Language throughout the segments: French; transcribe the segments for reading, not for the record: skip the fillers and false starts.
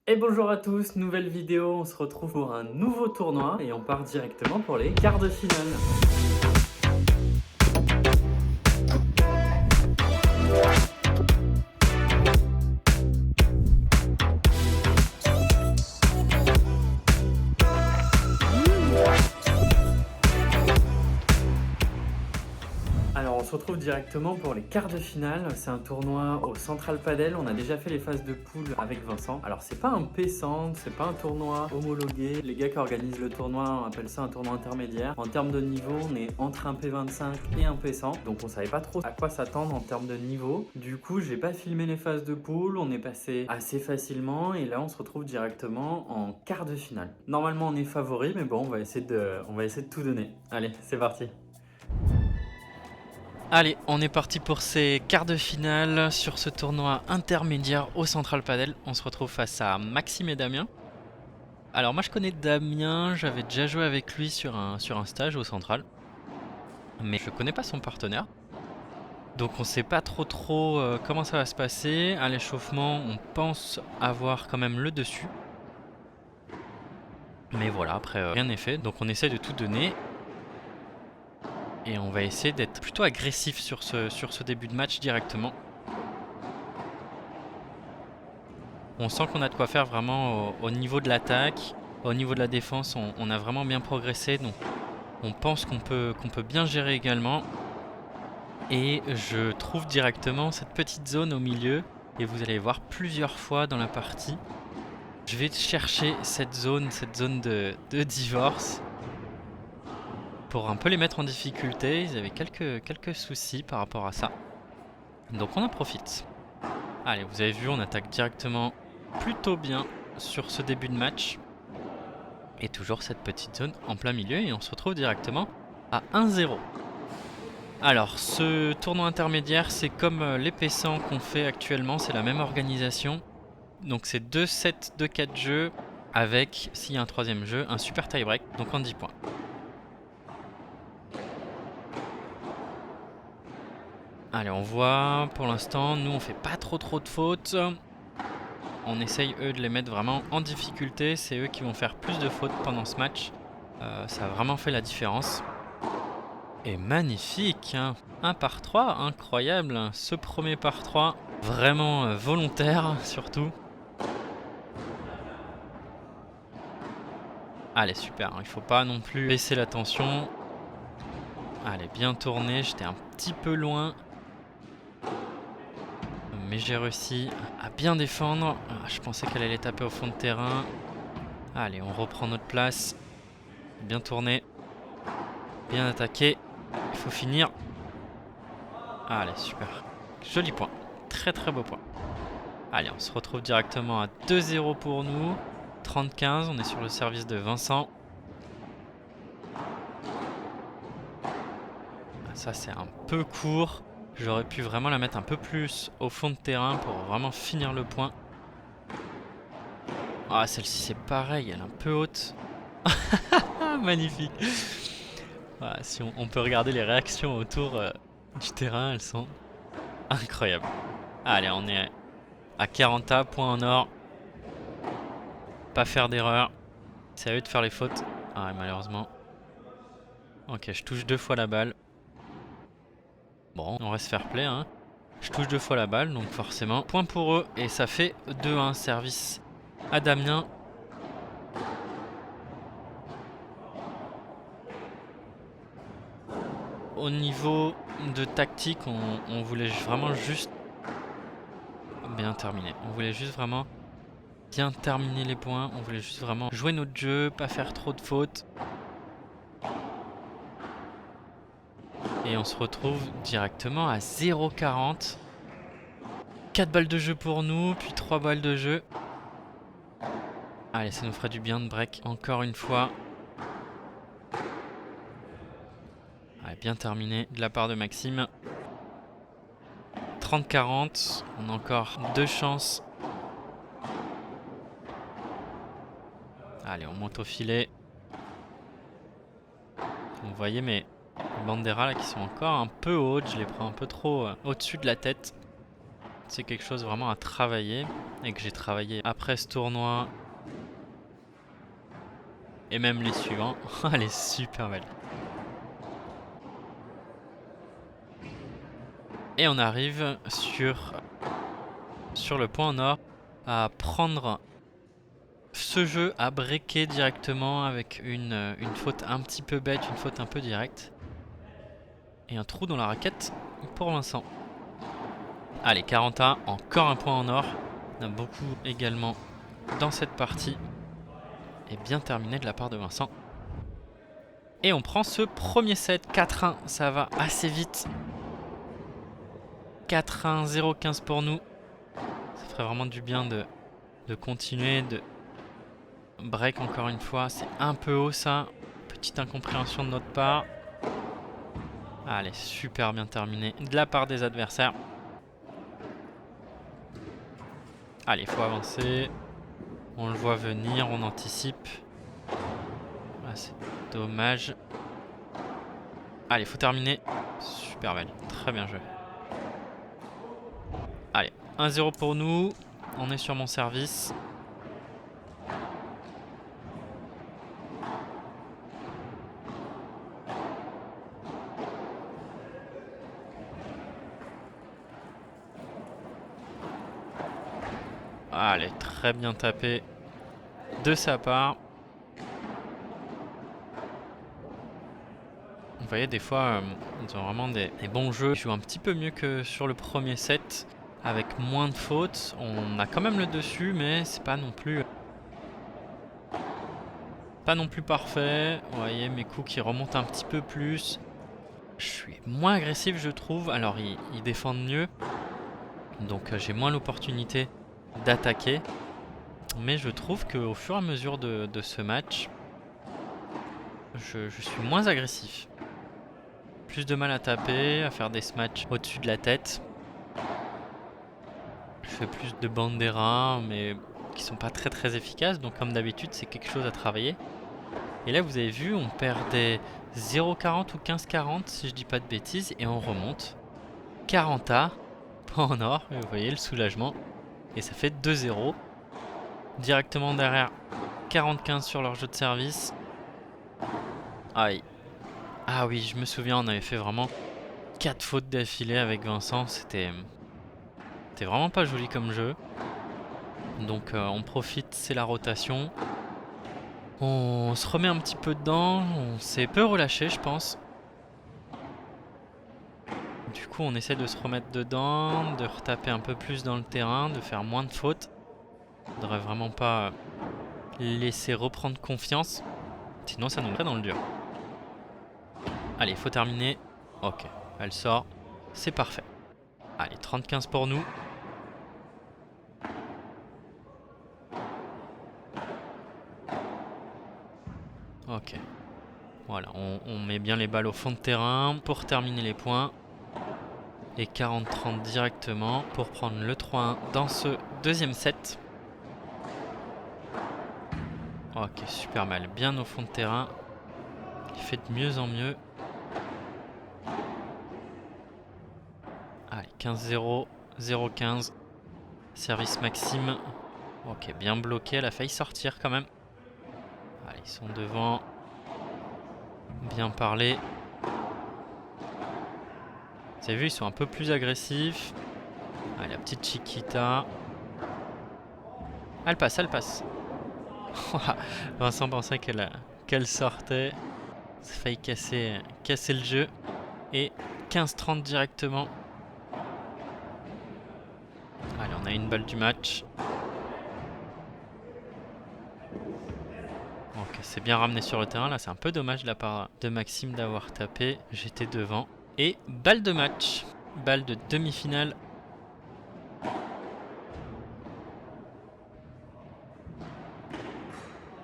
Et bonjour à tous, nouvelle vidéo, on se retrouve pour un nouveau tournoi et on part directement pour les quarts de finale. Alors on se retrouve directement pour les quarts de finale, c'est un tournoi au Central Padel, on a déjà fait les phases de poule avec Vincent. Alors c'est pas un P100, c'est pas un tournoi homologué, les gars qui organisent le tournoi on appelle ça un tournoi intermédiaire. En termes de niveau on est entre un P25 et un P100, donc on savait pas trop à quoi s'attendre en termes de niveau. Du coup j'ai pas filmé les phases de poule, on est passé assez facilement et là on se retrouve directement en quart de finale. Normalement on est favori mais bon on va essayer de tout donner. Allez c'est parti. Allez, on est parti pour ces quarts de finale sur ce tournoi intermédiaire au Central Padel. On se retrouve face à Maxime et Damien. Alors moi je connais Damien, j'avais déjà joué avec lui sur un stage au Central. Mais je connais pas son partenaire. Donc on sait pas trop comment ça va se passer. À l'échauffement, on pense avoir quand même le dessus. Mais voilà, après rien n'est fait. Donc on essaie de tout donner. Et on va essayer d'être plutôt agressif sur ce début de match directement. On sent qu'on a de quoi faire vraiment au niveau de l'attaque. Au niveau de la défense, on a vraiment bien progressé. Donc on pense qu'on peut bien gérer également. Et je trouve directement cette petite zone au milieu. Et vous allez voir plusieurs fois dans la partie. Je vais chercher cette zone de divorce. Pour un peu les mettre en difficulté. Ils avaient quelques soucis par rapport à ça. Donc on en profite. Allez, vous avez vu, on attaque directement plutôt bien sur ce début de match. Et toujours cette petite zone en plein milieu. Et on se retrouve directement à 1-0. Alors, ce tournoi intermédiaire, c'est comme les P100 qu'on fait actuellement. C'est la même organisation. Donc c'est 2 sets de 4 jeux. Avec, s'il y a un troisième jeu, un super tie-break. Donc en 10 points. Allez, on voit pour l'instant, nous on fait pas trop de fautes. On essaye eux de les mettre vraiment en difficulté. C'est eux qui vont faire plus de fautes pendant ce match. Ça a vraiment fait la différence. Et magnifique, hein. 1 par 3, incroyable. Ce premier par 3, vraiment volontaire surtout. Allez, super, il faut pas non plus baisser la tension. Allez, bien tourné, j'étais un petit peu loin. Mais j'ai réussi à bien défendre. Je pensais qu'elle allait taper au fond de terrain. Allez, on reprend notre place. Bien tourné. Bien attaqué. Il faut finir. Allez, super. Joli point. Très beau point. Allez, on se retrouve directement à 2-0 pour nous. 30-15, on est sur le service de Vincent. Ça, c'est un peu court. J'aurais pu vraiment la mettre un peu plus au fond de terrain pour vraiment finir le point. Ah, celle-ci, c'est pareil, elle est un peu haute. Magnifique. Voilà, si on peut regarder les réactions autour du terrain, elles sont incroyables. Allez, on est à 40 points en or. Pas faire d'erreur. C'est à eux de faire les fautes. Ah, malheureusement. Ok, je touche 2 fois la balle. Bon, on reste fair play, hein. Je touche 2 fois la balle, donc forcément, point pour eux. Et ça fait 2-1, service à Damien. Au niveau de tactique, on voulait vraiment juste bien terminer. On voulait juste vraiment bien terminer les points. On voulait juste vraiment jouer notre jeu, pas faire trop de fautes. Et on se retrouve directement à 0,40. 4 balles de jeu pour nous, puis 3 balles de jeu. Allez, ça nous ferait du bien de break encore une fois. Allez, bien terminé de la part de Maxime. 30-40, on a encore 2 chances. Allez, on monte au filet. Vous voyez mes banderas là qui sont encore un peu hautes. Je les prends un peu trop au-dessus de la tête. c'est quelque chose vraiment à travailler et que j'ai travaillé après ce tournoi et même les suivants. Elle est super belle. Et on arrive sur le point nord à prendre ce jeu, à breaker directement avec une faute un petit peu bête, une faute un peu directe. Et un trou dans la raquette pour Vincent. Allez, 40A, encore un point en or. On a beaucoup également dans cette partie. Et bien terminé de la part de Vincent. Et on prend ce premier set, 4-1, ça va assez vite. 4-1, 0-15 pour nous. Ça ferait vraiment du bien de continuer, de break encore une fois. C'est un peu haut ça. Petite incompréhension de notre part. Allez, super bien terminé de la part des adversaires. Allez, il faut avancer. On le voit venir, on anticipe. Ah, c'est dommage. Allez, il faut terminer. Super belle, très bien joué. Allez, 1-0 pour nous. On est sur mon service. Allez, très bien tapé de sa part. Vous voyez, des fois, ils ont vraiment des bons jeux. Ils jouent un petit peu mieux que sur le premier set, avec moins de fautes. On a quand même le dessus, mais c'est pas non plus parfait. Vous voyez, mes coups qui remontent un petit peu plus. Je suis moins agressif, je trouve. Alors, ils défendent mieux. Donc, j'ai moins l'opportunité d'attaquer. Mais je trouve qu'au fur et à mesure de ce match, je suis moins agressif. Plus de mal à taper, à faire des smatchs au-dessus de la tête. Je fais plus de bandera, mais qui sont pas très très efficaces. Donc comme d'habitude, c'est quelque chose à travailler. Et là, vous avez vu, on perdait 0,40 ou 15,40 si je dis pas de bêtises. Et on remonte. 40A, point en or. Et vous voyez le soulagement. Et ça fait 2-0. Directement derrière, 40-15 sur leur jeu de service. Aïe. Ah oui, je me souviens, on avait fait vraiment 4 fautes d'affilée avec Vincent. C'était vraiment pas joli comme jeu. Donc on profite, c'est la rotation. On se remet un petit peu dedans. On s'est peu relâché, je pense. Du coup, on essaie de se remettre dedans, de retaper un peu plus dans le terrain, de faire moins de fautes. On ne devrait vraiment pas laisser reprendre confiance. Sinon, ça nous mettrait dans le dur. Allez, il faut terminer. Ok, elle sort. C'est parfait. Allez, 30-15 pour nous. Ok. Voilà, on met bien les balles au fond de terrain pour terminer les points. Et 40-30 directement pour prendre le 3-1 dans ce deuxième set. Ok, super mal. Bien au fond de terrain. Il fait de mieux en mieux. Allez, 15-0, 0-15. Service Maxime. Ok, bien bloqué. Elle a failli sortir quand même. Allez, ils sont devant. Bien parlé. Vous avez vu, ils sont un peu plus agressifs. Allez, la petite Chiquita. Elle passe, elle passe. Vincent pensait qu'elle sortait. Ça a failli casser le jeu. Et 15-30 directement. Allez, on a une balle du match. Ok, c'est bien ramené sur le terrain. Là, c'est un peu dommage de la part de Maxime d'avoir tapé. J'étais devant. Et balle de match. Balle de demi-finale.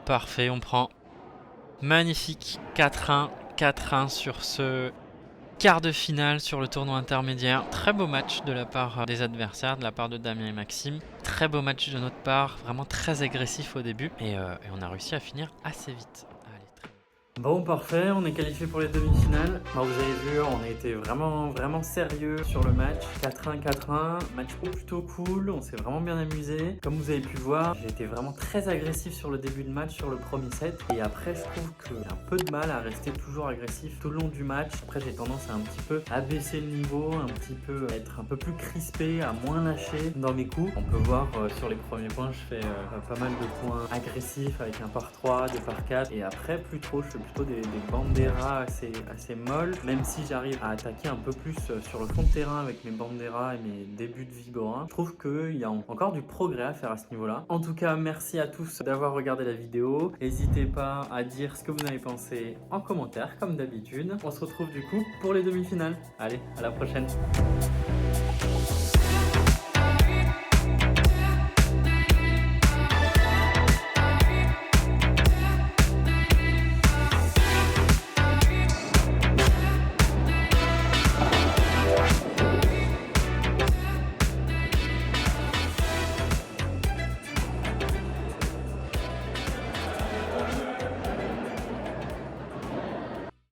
Parfait, on prend. Magnifique. 4-1. 4-1 sur ce quart de finale sur le tournoi intermédiaire. Très beau match de la part des adversaires, de la part de Damien et Maxime. Très beau match de notre part, vraiment très agressif au début. Et on a réussi à finir assez vite. Allez, très Bon, parfait, on est qualifié pour les demi-finales. Vous avez vu, on a été vraiment sérieux sur le match. 4-1, 4-1, match plutôt cool, on s'est vraiment bien amusé. Comme vous avez pu voir, j'ai été vraiment très agressif sur le début de match, sur le premier set. Et après, je trouve que j'ai un peu de mal à rester toujours agressif tout le long du match. Après, j'ai tendance à un petit peu abaisser le niveau, un petit peu être un peu plus crispé, à moins lâcher dans mes coups. On peut voir sur les premiers points, je fais pas mal de points agressifs avec un par 3, des par 4. Et après, plus trop, je fais plutôt des banderas assez molles, même si j'arrive à attaquer un peu plus sur le fond de terrain avec mes banderas et mes débuts de Vibora. Je trouve qu'il y a encore du progrès à faire à ce niveau-là. En tout cas, merci à tous d'avoir regardé la vidéo. N'hésitez pas à dire ce que vous en avez pensé en commentaire, comme d'habitude. On se retrouve du coup pour les demi-finales. Allez, à la prochaine.